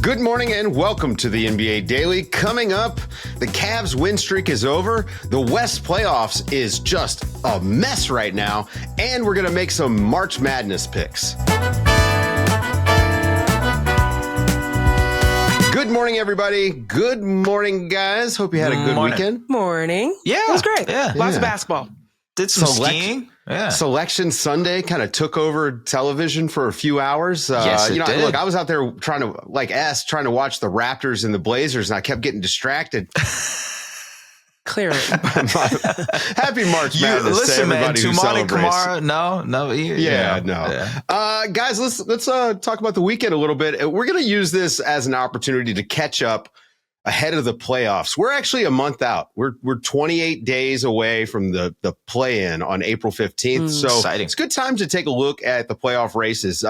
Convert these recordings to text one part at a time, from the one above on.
Good morning and welcome to the NBA Daily. Coming up, the Cavs win streak is over. The West playoffs is just a mess right now. And we're going to make some March Madness picks. Good morning, everybody. Good morning, guys. Hope you had a good weekend. Morning. Yeah. It was great. Yeah. Lots of basketball. Did some skiing. Yeah. Selection Sunday kind of took over television for a few hours. Yes, it did. Look, I was out there trying to watch the Raptors and the Blazers, and I kept getting distracted. Clearly. Happy March Madness to everybody who celebrates. Kamara, no. Guys, let's talk about the weekend a little bit. We're going to use this as an opportunity to catch up ahead of the playoffs. We're actually a month out. We're 28 days away from the play-in on April 15th. So exciting. It's a good time to take a look at the playoff races.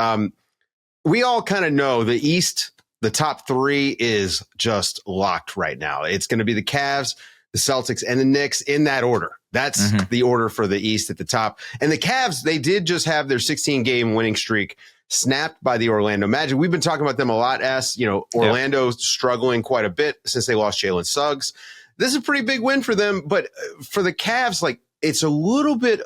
We all kind of know the East, the top three is just locked right now. It's going to be the Cavs, the Celtics, and the Knicks in that order. That's the order for the East at the top. And the Cavs, they did just have their 16-game winning streak snapped by the Orlando Magic. We've been talking about them a lot, Orlando struggling quite a bit since they lost Jalen Suggs. This is a pretty big win for them, but for the Cavs, it's a little bit,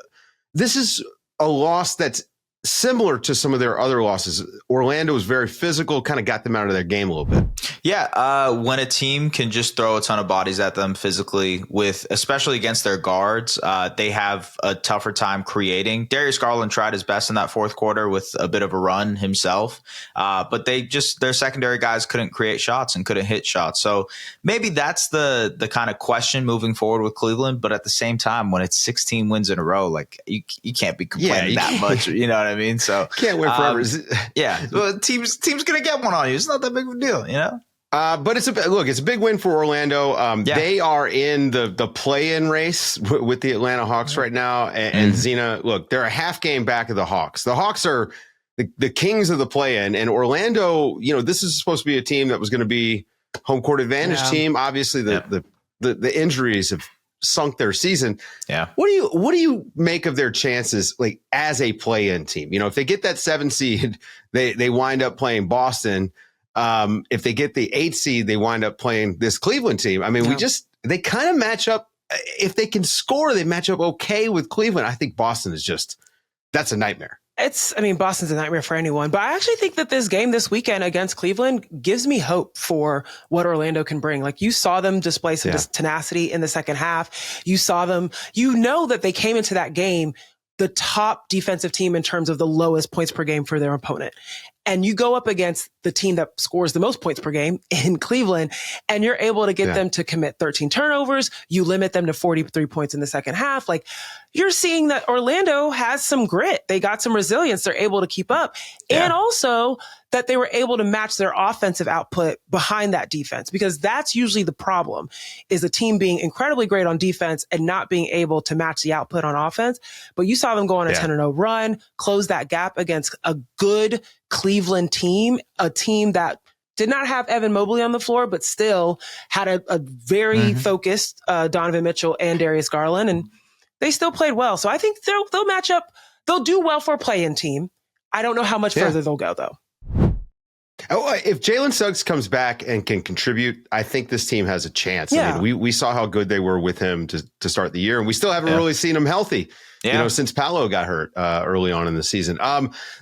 this is a loss that's similar to some of their other losses. Orlando was very physical, kind of got them out of their game a little bit. Yeah, when a team can just throw a ton of bodies at them physically, especially against their guards, they have a tougher time creating. Darius Garland tried his best in that fourth quarter with a bit of a run himself, but their secondary guys couldn't create shots and couldn't hit shots. So maybe that's the kind of question moving forward with Cleveland. But at the same time, when it's 16 wins in a row, you can't be complaining that much. You know what I mean? So can't win forever. Well, team's gonna get one on you. It's not that big of a deal, you know. But it's a big win for Orlando. They are in the play-in race with the Atlanta Hawks right now. And Zena, look, they're a half game back of the Hawks. The Hawks are the kings of the play-in, and Orlando, this is supposed to be a team that was going to be home court advantage team. Obviously, the injuries have sunk their season. Yeah. What do you make of their chances, as a play-in team? If they get that 7 seed, they wind up playing Boston. If they get the 8 seed, they wind up playing this Cleveland team. I mean, they kind of match up. If they can score, they match up okay with Cleveland. I think Boston is that's a nightmare. Boston's a nightmare for anyone, but I actually think that this game this weekend against Cleveland gives me hope for what Orlando can bring. You saw them display some tenacity in the second half. You saw them, that they came into that game the top defensive team in terms of the lowest points per game for their opponent. And you go up against the team that scores the most points per game in Cleveland, and you're able to get them to commit 13 turnovers. You limit them to 43 points in the second half. You're seeing that Orlando has some grit. They got some resilience. They're able to keep up. Yeah. And also that they were able to match their offensive output behind that defense, because that's usually the problem, is a team being incredibly great on defense and not being able to match the output on offense. But you saw them go on a 10-0 run, close that gap against a good Cleveland team, a team that did not have Evan Mobley on the floor, but still had a very focused Donovan Mitchell and Darius Garland, and they still played well. So I think they'll match up. They'll do well for a play-in team. I don't know how much further they'll go, though. Oh, if Jalen Suggs comes back and can contribute, I think this team has a chance. Yeah. I mean, we saw how good they were with him to start the year, and we still haven't really seen him healthy. Since Paolo got hurt early on in the season.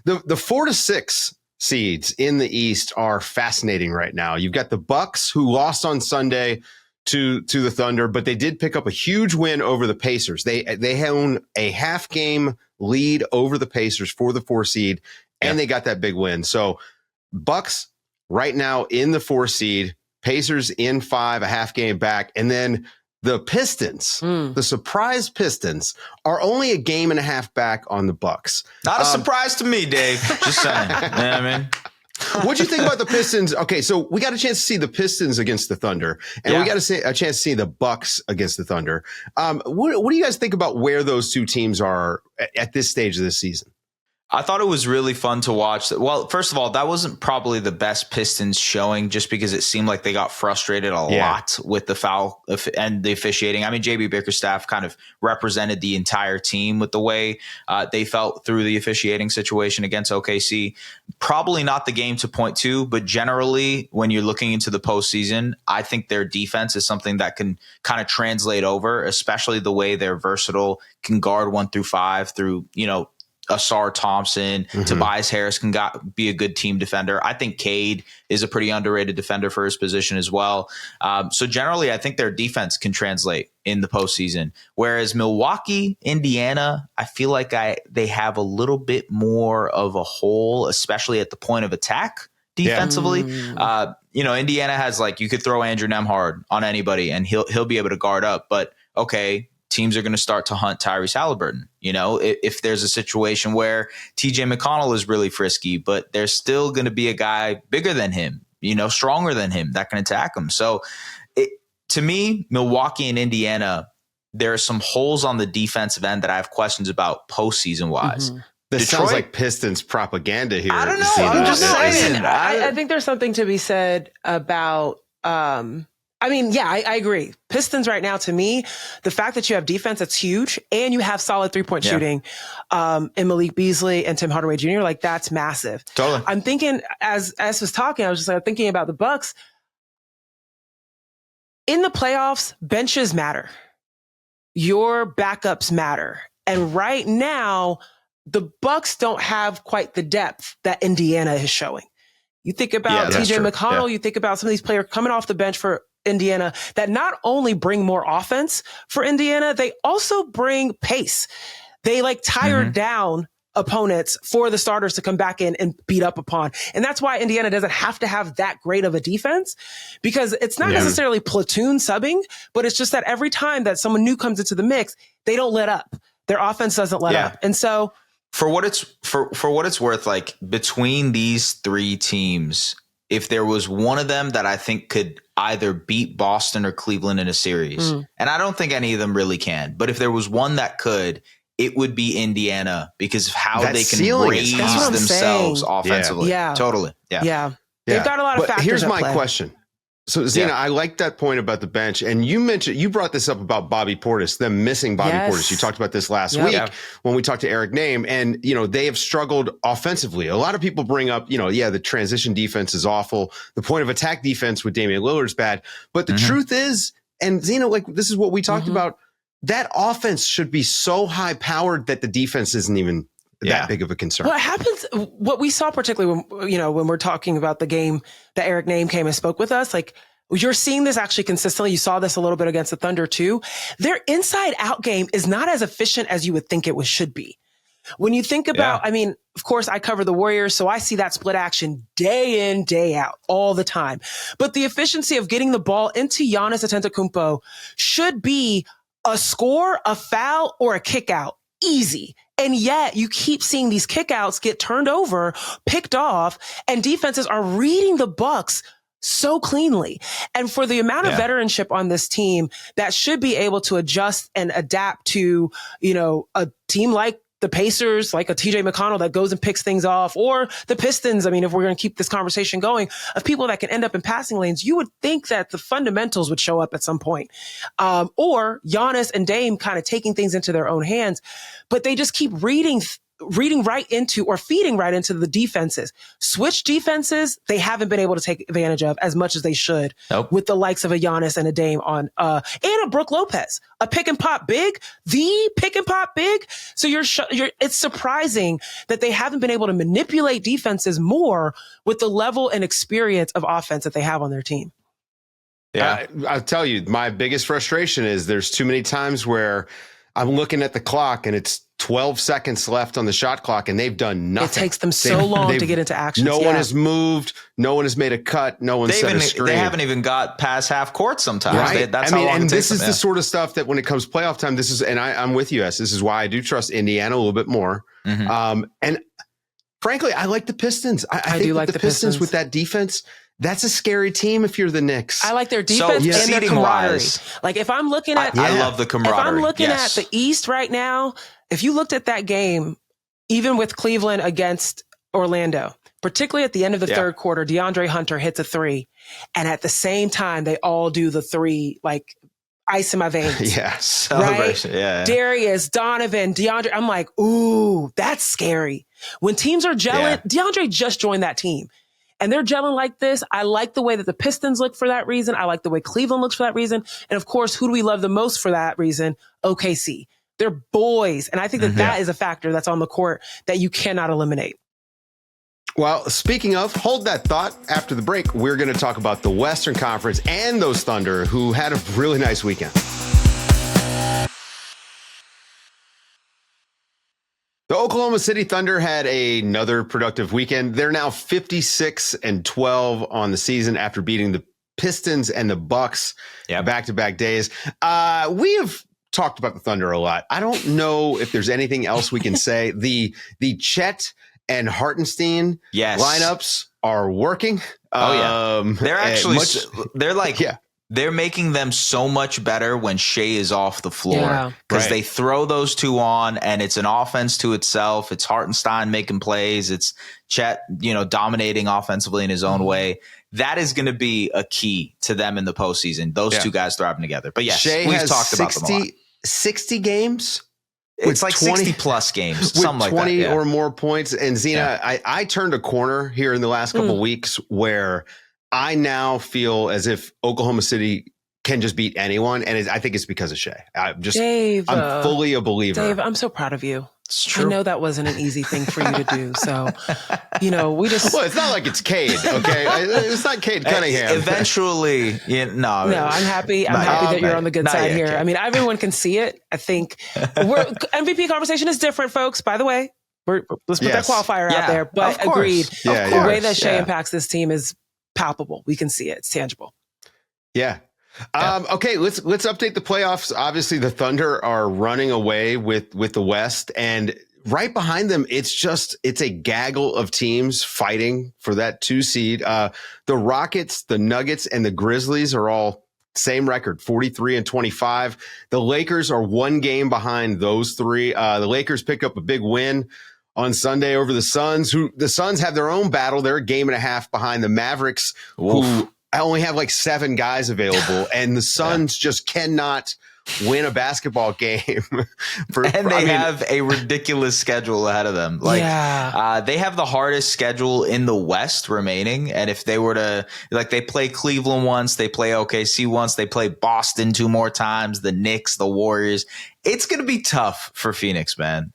The 4 to 6 seeds in the East are fascinating right now. You've got the Bucks, who lost on Sunday to the Thunder, but they did pick up a huge win over the Pacers. They own a half game lead over the Pacers for the 4 seed, and they got that big win. So Bucks right now in the 4 seed, Pacers in 5, a half game back, and then the Pistons, the surprise Pistons, are only a game and a half back on the Bucks. Not a surprise to me, Dave. Just saying. You know what I mean? What'd you think about the Pistons? Okay, so we got a chance to see the Pistons against the Thunder, and we got a chance to see the Bucks against the Thunder. What do you guys think about where those two teams are at this stage of the season? I thought it was really fun to watch. Well, first of all, that wasn't probably the best Pistons showing just because it seemed like they got frustrated a lot with the foul and the officiating. I mean, JB Bickerstaff kind of represented the entire team with the way they felt through the officiating situation against OKC. Probably not the game to point to, but generally when you're looking into the postseason, I think their defense is something that can kind of translate over, especially the way they're versatile, can guard 1 through 5 through, Asar Thompson, Tobias Harris can be a good team defender. I think Cade is a pretty underrated defender for his position as well. So generally, I think their defense can translate in the postseason. Whereas Milwaukee, Indiana, I feel like they have a little bit more of a hole, especially at the point of attack defensively. Indiana has you could throw Andrew Nembhard on anybody and he'll be able to guard up. But okay, teams are going to start to hunt Tyrese Halliburton. If there's a situation where TJ McConnell is really frisky, but there's still going to be a guy bigger than him, stronger than him that can attack him. So to me, Milwaukee and Indiana, there are some holes on the defensive end that I have questions about postseason wise. This sounds like Pistons propaganda here. I don't know. I'm just saying. I think there's something to be said about, I agree. Pistons right now, to me, the fact that you have defense that's huge and you have solid 3-point shooting in Malik Beasley and Tim Hardaway Jr., that's massive. Totally. I'm thinking, as was talking, I was just thinking about the Bucks. In the playoffs, benches matter. Your backups matter. And right now, the Bucks don't have quite the depth that Indiana is showing. You think about TJ McConnell, you think about some of these players coming off the bench for Indiana that not only bring more offense for Indiana, they also bring pace. They tire down opponents for the starters to come back in and beat up upon. And that's why Indiana doesn't have to have that great of a defense, because it's not necessarily platoon subbing, but it's just that every time that someone new comes into the mix, they don't let up. Their offense doesn't let up. And so for what it's worth, between these three teams, if there was one of them that I think could either beat Boston or Cleveland in a series, and I don't think any of them really can, but if there was one that could, it would be Indiana because of how they can raise themselves offensively. Yeah. Totally. Yeah. They've got a lot of factors. Here's my play. question. So Zena, I like that point about the bench. And you brought this up about Bobby Portis, them missing Bobby Portis. You talked about this last week when we talked to Eric Name, and, they have struggled offensively. A lot of people bring up, the transition defense is awful. The point of attack defense with Damian Lillard is bad. But the truth is, and Zena, this is what we talked about, that offense should be so high powered that the defense isn't even that big of a concern. What we saw particularly when we're talking about the game that Eric Name came and spoke with us, you're seeing this actually consistently. You saw this a little bit against the Thunder too. Their inside out game is not as efficient as you would think it should be. When you think about, of course I cover the Warriors, so I see that split action day in, day out, all the time. But the efficiency of getting the ball into Giannis Antetokounmpo should be a score, a foul, or a kick out. Easy. And yet you keep seeing these kickouts get turned over, picked off, and defenses are reading the Bucks so cleanly. And for the amount of veteranship on this team that should be able to adjust and adapt to, a team like the Pacers, like a TJ McConnell that goes and picks things off, or the Pistons. If we're going to keep this conversation going, of people that can end up in passing lanes, you would think that the fundamentals would show up at some point. Or Giannis and Dame kind of taking things into their own hands, but they just keep reading right into or feeding right into the defenses. Switch defenses, they haven't been able to take advantage of as much as they should with the likes of a Giannis and a Dame on, and a Brook Lopez, a pick and pop big, the pick and pop big. So it's surprising that they haven't been able to manipulate defenses more with the level and experience of offense that they have on their team. Yeah. I'll tell you, my biggest frustration is there's too many times where I'm looking at the clock and it's 12 seconds left on the shot clock and they've done nothing. It takes them so long to get into action. No one has moved. No one has made a cut. No one set a screen. They haven't even got past half court sometimes. Right? That's how long it takes this is them, the sort of stuff that when it comes playoff time, and I'm with you, This is why I do trust Indiana a little bit more. And frankly, I like the Pistons. I think like the Pistons with that defense. That's a scary team if you're the Knicks. I like their defense and their camaraderie. If I'm looking at, I love the camaraderie. If I'm looking at the East right now, if you looked at that game even with Cleveland against Orlando, particularly at the end of the third quarter, DeAndre Hunter hits a 3. And at the same time, they all do the 3, like ice in my veins. Celebration. Right? Yeah. Darius, Donovan, DeAndre. I'm like, ooh, that's scary. When teams are gelling, DeAndre just joined that team. And they're gelling like this. I like the way that the Pistons look for that reason. I like the way Cleveland looks for that reason. And of course, who do we love the most for that reason? OKC. They're boys. And I think that that is a factor that's on the court that you cannot eliminate. Well, speaking of, hold that thought. After the break, we're going to talk about the Western Conference and those Thunder who had a really nice weekend. The Oklahoma City Thunder had another productive weekend. They're now 56-12 on the season after beating the Pistons and the Bucks back-to-back days. We have talked about the Thunder a lot. I don't know if there's anything else we can say. The Chet and Hartenstein lineups are working. They're actually they're making them so much better when Shai is off the floor because they throw those two on and it's an offense to itself. It's Hartenstein making plays. It's Chet, dominating offensively in his own way. That is going to be a key to them in the postseason. Those two guys thriving together. But yes, Shai we've has talked about them a lot. 60 games. It's like 20 plus games, something like that. 20 or more points. And Zena, I turned a corner here in the last couple weeks where I now feel as if Oklahoma City can just beat anyone. And I think it's because of Shai. I'm fully a believer. Dave, I'm so proud of you. It's true. I know that wasn't an easy thing for you to do. So, we just... Well, it's not like it's Cade, okay? It's not Cade Cunningham. Eventually, No, I'm happy. I'm happy that you're on the good side here. Cade. I mean, everyone can see it. I think MVP conversation is different, folks, by the way. Let's put that qualifier out there. But agreed. The way that Shai impacts this team is palpable. We can see it. It's tangible. Yeah. Okay, let's update the playoffs. Obviously, the Thunder are running away with the West, and right behind them, it's a gaggle of teams fighting for that 2 seed. The Rockets, the Nuggets, and the Grizzlies are all same record, 43-25. The Lakers are 1 game behind those 3. The Lakers picked up a big win on Sunday over the Suns. The Suns have their own battle. They're a game and a half behind the Mavericks, who I only have like 7 guys available, and the Suns just cannot win a basketball game. They have a ridiculous schedule ahead of them. They have the hardest schedule in the West remaining. And if they were to, they play Cleveland once, they play OKC once, they play Boston 2 more times, the Knicks, the Warriors. It's going to be tough for Phoenix, man.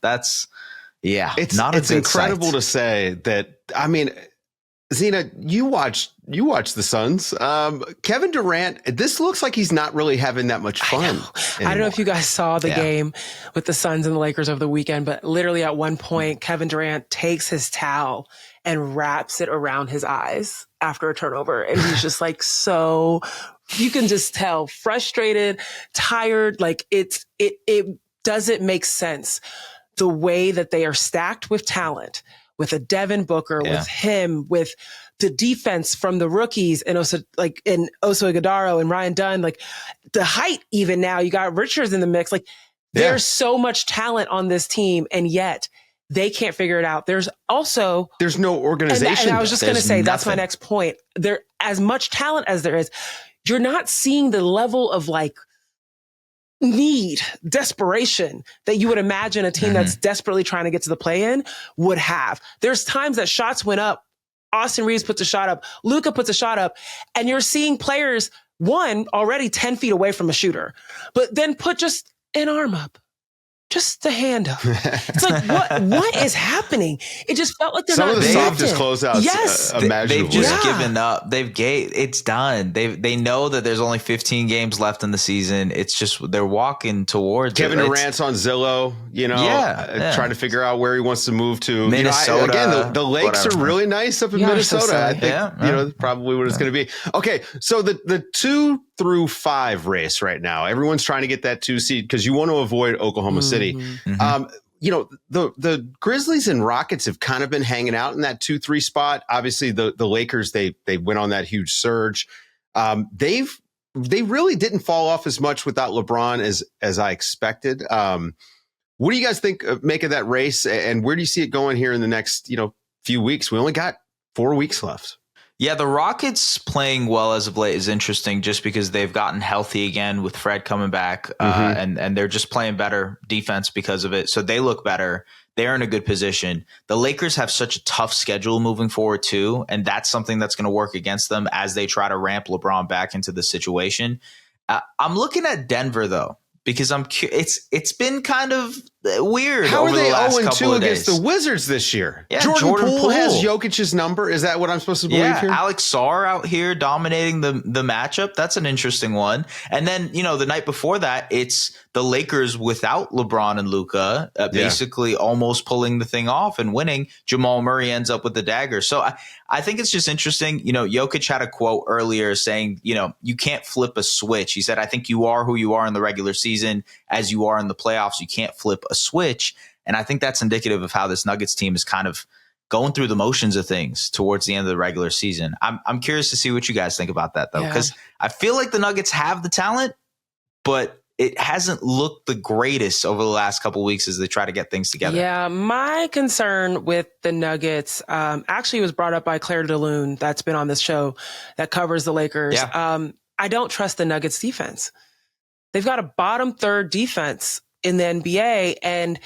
It's incredible to say that. I mean, Zena, you watch the Suns. Kevin Durant, this looks like he's not really having that much fun. I don't know if you guys saw the game with the Suns and the Lakers over the weekend, but literally at one point, Kevin Durant takes his towel and wraps it around his eyes after a turnover. And he's just so you can just tell frustrated, tired. It doesn't make sense the way that they are stacked with talent. With a Devin Booker, with him, with the defense from the rookies, and also in Oso Ighodaro and Ryan Dunn, the height even now, you got Richards in the mix. There's so much talent on this team, and yet they can't figure it out. There's no organization. And I was just going to say, that's my next point. There, as much talent as there is, you're not seeing the level of need, desperation that you would imagine a team that's desperately trying to get to the play-in would have. There's times that shots went up. Austin Reeves puts a shot up. Luka puts a shot up. And you're seeing players, one, already 10 feet away from a shooter, but then put just an arm up. Just the hand up. It's what is happening? It just felt like they're some not of the softest closeouts imaginable. They've just given up. It's done. They know that there's only 15 games left in the season. It's just they're walking towards Kevin Durant's on Zillow, trying to figure out where he wants to move to. Minnesota. The lakes are really nice up in Minnesota. So I think probably what it's going to be. Okay, so the 2 through 5 race right now. Everyone's trying to get that 2 seed because you want to avoid Oklahoma City. The Grizzlies and Rockets have kind of been hanging out in that 2-3 spot. Obviously, the Lakers, they went on that huge surge. They really didn't fall off as much without LeBron as I expected. What do you guys think make of that race, and where do you see it going here in the next few weeks? We only got 4 weeks left. Yeah, the Rockets playing well as of late is interesting just because they've gotten healthy again with Fred coming back, and they're just playing better defense because of it. So they look better. They're in a good position. The Lakers have such a tough schedule moving forward too, and that's something that's going to work against them as they try to ramp LeBron back into the situation. I'm looking at Denver though, because it's been kind of weird. How over are they the last 0-2 against the Wizards this year? Yeah, Jordan Poole has Jokic's number. Is that what I'm supposed to believe here? Alex Sarr out here dominating the matchup. That's an interesting one. And then, the night before that, it's the Lakers without LeBron and Luka, basically almost pulling the thing off and winning. Jamal Murray ends up with the dagger. So I think it's just interesting. Jokic had a quote earlier saying, you can't flip a switch. He said, I think you are who you are in the regular season as you are in the playoffs. You can't flip a switch. And I think that's indicative of how this Nuggets team is kind of going through the motions of things towards the end of the regular season. I'm curious to see what you guys think about that, though, because I feel like the Nuggets have the talent, but it hasn't looked the greatest over the last couple of weeks as they try to get things together. Yeah, my concern with the Nuggets actually was brought up by Claire DeLune, that's been on this show that covers the Lakers. Yeah. I don't trust the Nuggets defense. They've got a bottom third defense in the NBA, and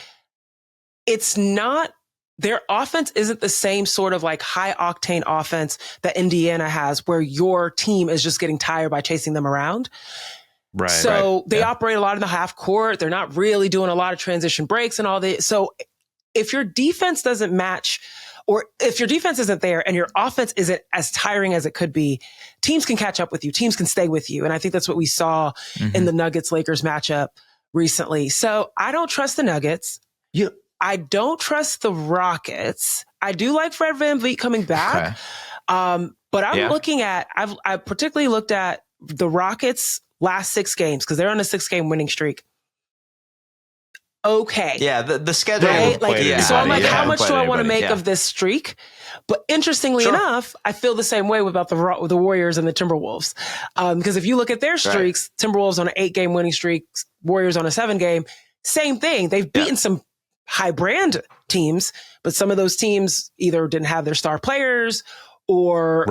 it's not, their offense isn't the same sort of like high octane offense that Indiana has, where your team is just getting tired by chasing them around. Right. So they operate a lot in the half court. They're not really doing a lot of transition breaks and all that. So if your defense doesn't match, or if your defense isn't there and your offense isn't as tiring as it could be, teams can catch up with you. Teams can stay with you. And I think that's what we saw in the Nuggets-Lakers matchup recently. So I don't trust the Nuggets. I don't trust the Rockets. I do like Fred VanVleet coming back. Okay. But I'm looking at, I particularly looked at the Rockets' last 6 games because they're on a 6-game winning streak. Okay. Yeah, the schedule. Right? So I'm like, how much do I want to make of this streak? But interestingly enough, I feel the same way about the Warriors and the Timberwolves. Because if you look at their streaks, Timberwolves on an 8-game winning streak, Warriors on a 7-game, same thing. They've beaten some high brand teams, but some of those teams either didn't have their star players or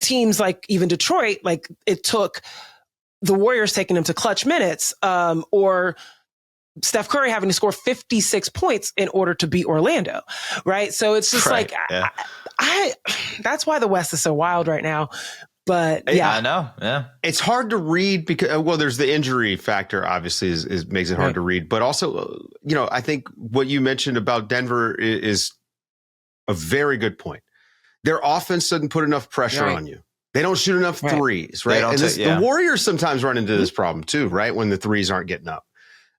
teams like even Detroit, like it took the Warriors taking them to clutch minutes, or Steph Curry having to score 56 points in order to beat Orlando. Right. So it's just I that's why the West is so wild right now. But I know. Yeah. It's hard to read because, there's the injury factor, obviously, is makes it hard to read. But also, I think what you mentioned about Denver is a very good point. Their offense doesn't put enough pressure on you. They don't shoot enough threes, right? And the Warriors sometimes run into this problem too, right? When the threes aren't getting up.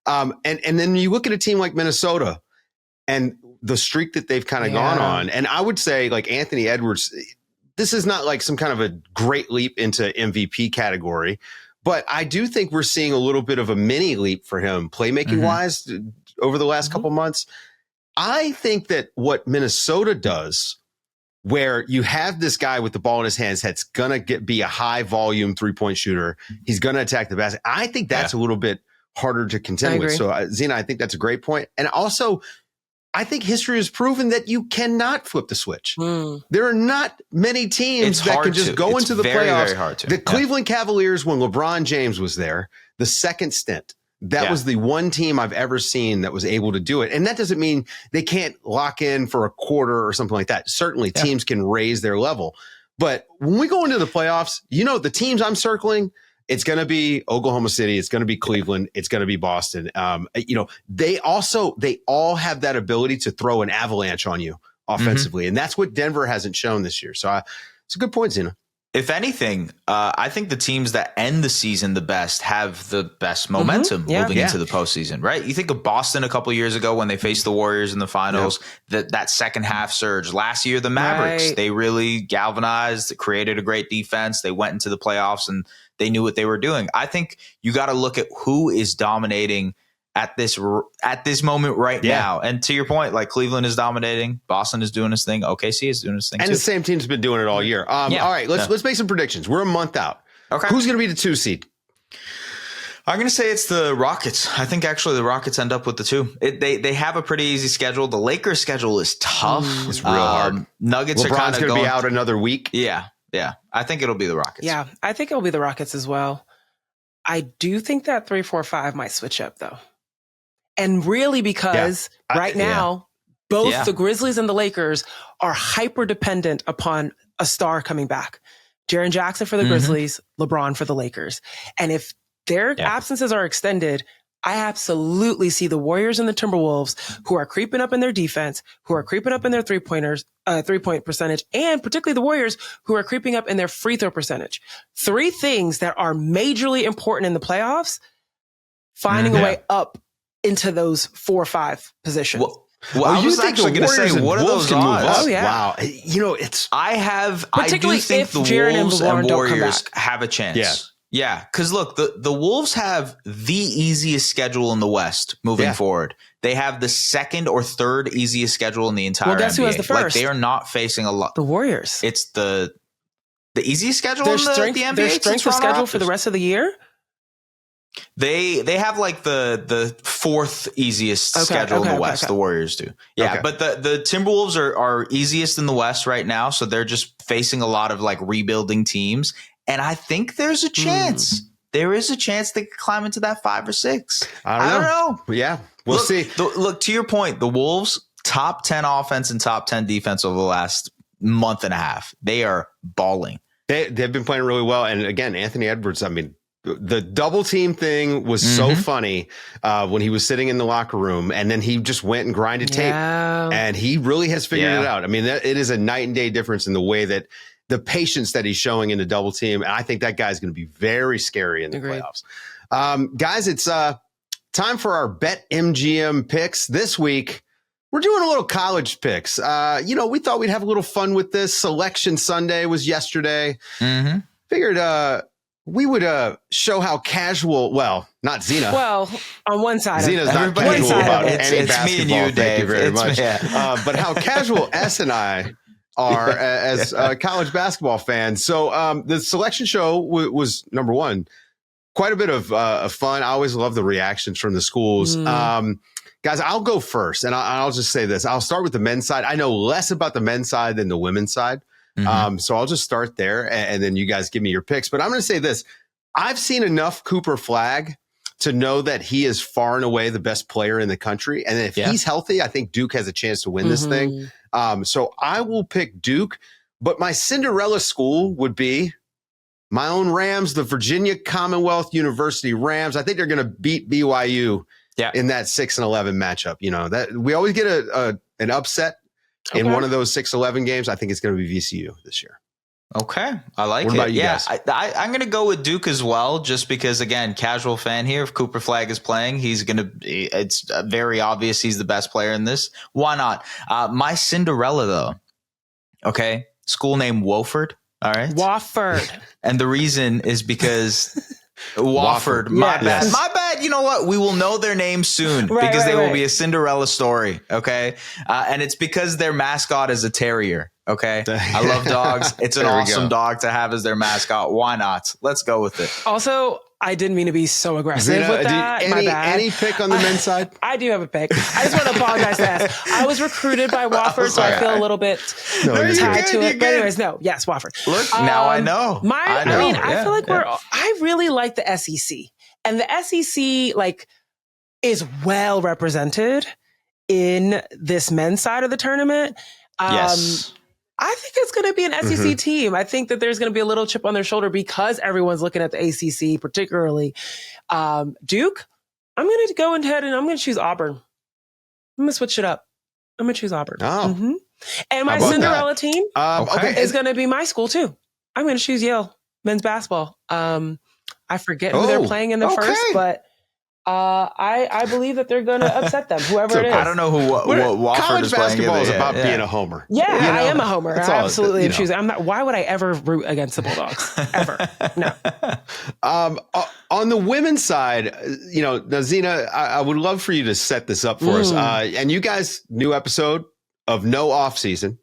And then you look at a team like Minnesota and the streak that they've kind of gone on. And I would say like Anthony Edwards, this is not like some kind of a great leap into MVP category, but I do think we're seeing a little bit of a mini leap for him playmaking wise over the last couple months. I think that what Minnesota does, where you have this guy with the ball in his hands that's going to be a high volume 3-point shooter. He's going to attack the basket. I think that's a little bit harder to contend with. So Zena, I think that's a great point. And also, I think history has proven that you cannot flip the switch. There are not many teams that can just go into the playoffs. Very hard to. The Cleveland Cavaliers, when LeBron James was there, the second stint, that was the one team I've ever seen that was able to do it. And that doesn't mean they can't lock in for a quarter or something like that. Certainly teams can raise their level. But when we go into the playoffs, the teams I'm circling, it's going to be Oklahoma City. It's going to be Cleveland. It's going to be Boston. They all have that ability to throw an avalanche on you offensively. And that's what Denver hasn't shown this year. So it's a good point, Zena. If anything, I think the teams that end the season the best have the best momentum moving into the postseason, right? You think of Boston a couple of years ago when they faced the Warriors in the finals, that second half surge. Last year, the Mavericks, they really galvanized, created a great defense. They went into the playoffs and they knew what they were doing. I think you got to look at who is dominating at this moment right now. And to your point, like Cleveland is dominating, Boston is doing his thing, OKC is doing his thing, and too. The same team's been doing it all year. All right, let's make some predictions. We're a month out. Okay, who's going to be the 2 seed? I'm going to say it's the Rockets. I think actually the Rockets end up with the 2. They have a pretty easy schedule. The Lakers' schedule is tough. It's real hard. Nuggets LeBron's are kind of going to be out another week. Yeah. I think it'll be the Rockets. Yeah, I think it'll be the Rockets as well. I do think that 3-4-5 might switch up though. And really because right now, both the Grizzlies and the Lakers are hyper dependent upon a star coming back. Jaren Jackson for the Grizzlies, LeBron for the Lakers. And if their absences are extended, I absolutely see the Warriors and the Timberwolves who are creeping up in their defense, who are creeping up in their 3-point percentage, and particularly the Warriors who are creeping up in their free throw percentage. 3 things that are majorly important in the playoffs, finding a way up into those 4 or 5 positions. Well, I was actually going to say, what are those odds? Oh, yeah. Wow. It's... I do think the Wolves and Warriors have a chance. Yeah. Because look, the Wolves have the easiest schedule in the West moving forward. They have the 2nd or 3rd easiest schedule in the entire NBA. Guess who has the first? Like, they are not facing a lot. The Warriors. It's the easiest schedule in the NBA. Their strength of schedule for the rest of the year? They have like the 4th easiest schedule in the West. The Warriors do. Yeah. But the Timberwolves are easiest in the West right now. So they're just facing a lot of like rebuilding teams. And I think there's a chance. There is a chance they could climb into that 5 or 6. I don't know. Yeah. We'll see. Look, to your point, the Wolves, top 10 offense and top 10 defense over the last month and a half. They are balling. They've been playing really well. And again, Anthony Edwards, I mean, the double team thing was so funny when he was sitting in the locker room, and then he just went and grinded tape, and he really has figured it out. I mean, it is a night and day difference in the way that the patience that he's showing in the double team. And I think that guy's going to be very scary in the playoffs. Guys, it's time for our BetMGM picks this week. We're doing a little college picks. We thought we'd have a little fun with this. Selection Sunday was yesterday. Figured we would show how casual, well, not Zena. Well, on one side. Zena's not casual about any basketball. Me and you, Dave. Thank you very much. But how casual S and I are as college basketball fans. So the selection show was number one. Quite a bit of fun. I always love the reactions from the schools. Guys, I'll go first, and I'll just say this. I'll start with the men's side. I know less about the men's side than the women's side. So I'll just start there, and then you guys give me your picks. But I'm going to say this. I've seen enough Cooper Flagg to know that he is far and away the best player in the country. And if he's healthy, I think Duke has a chance to win this thing. So I will pick Duke. But my Cinderella school would be my own Rams, the Virginia Commonwealth University Rams. I think they're going to beat BYU in that 6-11 matchup. You know, that we always get an upset in one of those 6-11 games. I think it's going to be VCU this year. Okay. I like what it. About you guys? I'm going to go with Duke as well, just because, again, casual fan here. If Cooper Flagg is playing, it's very obvious he's the best player in this. Why not? My Cinderella, though. Okay. School name Wofford. All right. Wofford. And the reason is because Wofford. My bad. You know what? We will know their name soon because they will be a Cinderella story. Okay. And it's because their mascot is a terrier. Okay. I love dogs. It's an awesome dog to have as their mascot. Why not? Let's go with it. Also, I didn't mean to be so aggressive with that. My bad. Any pick on the men's side? I do have a pick. I just want to apologize to us. I was recruited by Wofford, so I feel a little bit tied to it. But anyways, yes, Wofford. Look, now I know. I feel like I really like the SEC. And the SEC is well represented in this men's side of the tournament. Yes. I think it's going to be an SEC team. I think that there's going to be a little chip on their shoulder because everyone's looking at the ACC, particularly Duke. I'm going to go ahead and I'm going to choose Auburn. I'm going to switch it up. I'm going to choose Auburn. Oh. And my Cinderella team is going to be my school too. I'm going to choose Yale men's basketball. I forget who they're playing in the first, but I believe that they're going to upset them, whoever it is. I don't know what Wofford is playing. College basketball is about being a homer. Yeah, I am a homer. I absolutely am choosing. I'm not. Why would I ever root against the Bulldogs? Ever? No. On the women's side, now Zena, I would love for you to set this up for us. And you guys, new episode of No Off Season.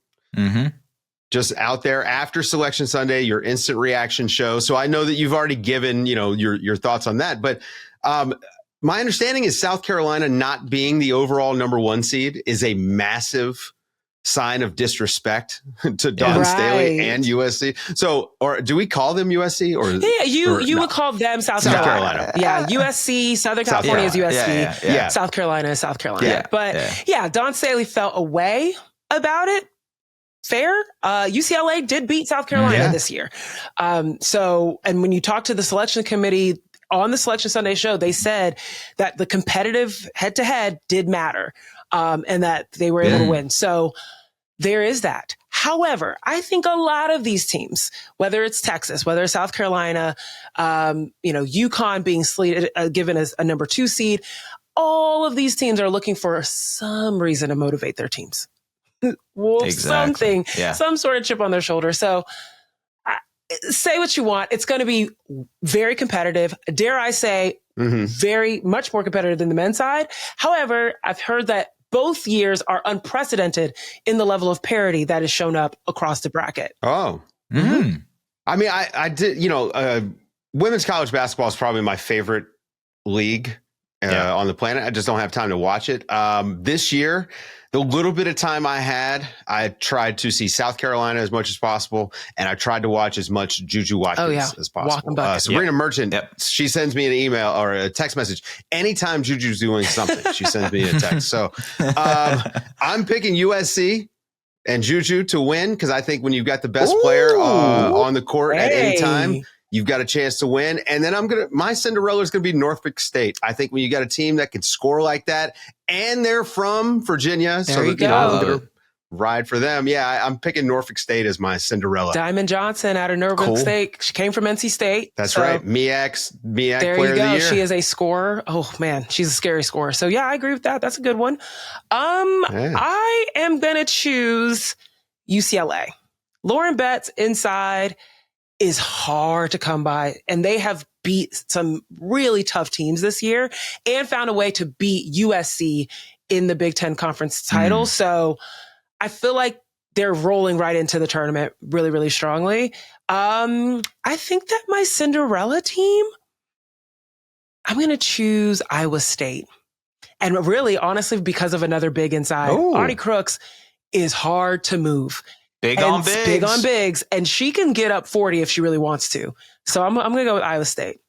Just out there after Selection Sunday, your instant reaction show. So I know that you've already given, your thoughts on that. But My understanding is South Carolina not being the overall number 1 seed is a massive sign of disrespect to Dawn Staley and USC. So, or do we call them USC or? Yeah, you would call them South Carolina. Yeah, USC, Southern California is USC. Yeah. South Carolina is South Carolina. Yeah. But Dawn Staley felt a way about it. Fair. UCLA did beat South Carolina this year. And when you talk to the selection committee on the Selection Sunday show, they said that the competitive head-to-head did matter, and that they were able to win. So there is that. However, I think a lot of these teams, whether it's Texas, whether it's South Carolina, UConn being slated, given as a number 2 seed, all of these teams are looking for some reason to motivate their teams. Something, some sort of chip on their shoulder. So say what you want. It's going to be very competitive. Dare I say, very much more competitive than the men's side. However, I've heard that both years are unprecedented in the level of parity that has shown up across the bracket. Oh, I mean, I did, women's college basketball is probably my favorite league on the planet. I just don't have time to watch it. This year, the little bit of time I had, I tried to see South Carolina as much as possible, and I tried to watch as much Juju Watkins as possible. Sabrina Merchant, she sends me an email or a text message anytime Juju's doing something. She sends me a text. So I'm picking USC and Juju to win because I think when you've got the best player on the court at any time, you've got a chance to win. And then my Cinderella is going to be Norfolk State. I think when you got a team that can score like that, and they're from Virginia, so I'm going to ride for them. Yeah, I'm picking Norfolk State as my Cinderella. Diamond Johnson out of Norfolk State. She came from NC State. That's right. MEAC there player you go. of the year. She is a scorer. Oh man, she's a scary scorer. So yeah, I agree with that. That's a good one. I am going to choose UCLA. Lauren Betts inside is hard to come by, and they have beat some really tough teams this year and found a way to beat USC in the Big Ten Conference title. So I feel like they're rolling right into the tournament really, really strongly. I think that my Cinderella team, I'm going to choose Iowa State. And really, honestly, because of another big inside, Audie Crooks is hard to move. Big on bigs. And she can get up 40 if she really wants to. So I'm going to go with Iowa State.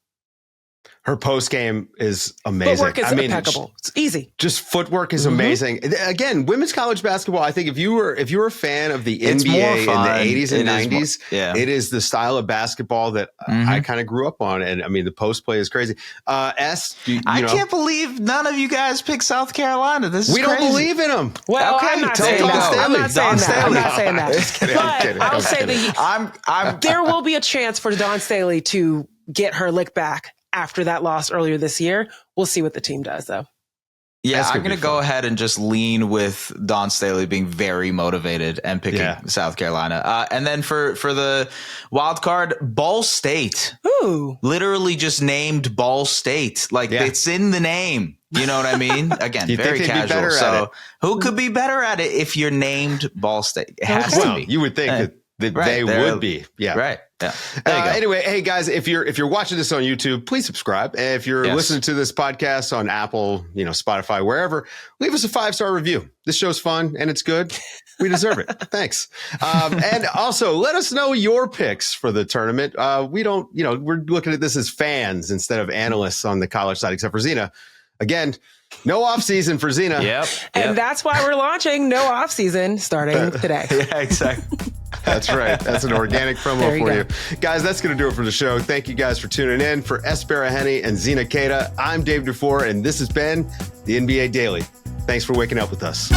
Her post game is amazing. Footwork is impeccable. It's easy. Just footwork is amazing. Again, women's college basketball. I think if you were a fan of the NBA in the 80s and 90s, it is the style of basketball that I kind of grew up on. And I mean, the post play is crazy. I can't believe none of you guys picked South Carolina. This is crazy. Don't believe in them. Well, I'm not saying that. Just kidding. But I'll say that there will be a chance for Dawn Staley to get her lick back after that loss earlier this year. We'll see what the team does, though. Yeah, I'm going to go ahead and just lean with Dawn Staley being very motivated and picking South Carolina. And then for the wild card, Ball State. Ooh. Literally just named Ball State. Like, it's in the name. You know what I mean? Again, very casual. So who could be better at it if you're named Ball State? It has to be. You would think that they would be. Yeah. Right. Yeah. Anyway, hey guys, if you're watching this on YouTube, please subscribe. And if you're listening to this podcast on Apple, Spotify, wherever, leave us a 5-star review. This show's fun and it's good. We deserve it. Thanks. And also let us know your picks for the tournament. We don't, we're looking at this as fans instead of analysts on the college side, except for Zena. Again, no off season for Zena. Yep. And that's why we're launching no off season starting today. Yeah, exactly. That's right. That's an organic promo for you. Guys, that's going to do it for the show. Thank you guys for tuning in. For Es Baraheni and Zena Keita, I'm Dave DuFour, and this has been the NBA Daily. Thanks for waking up with us.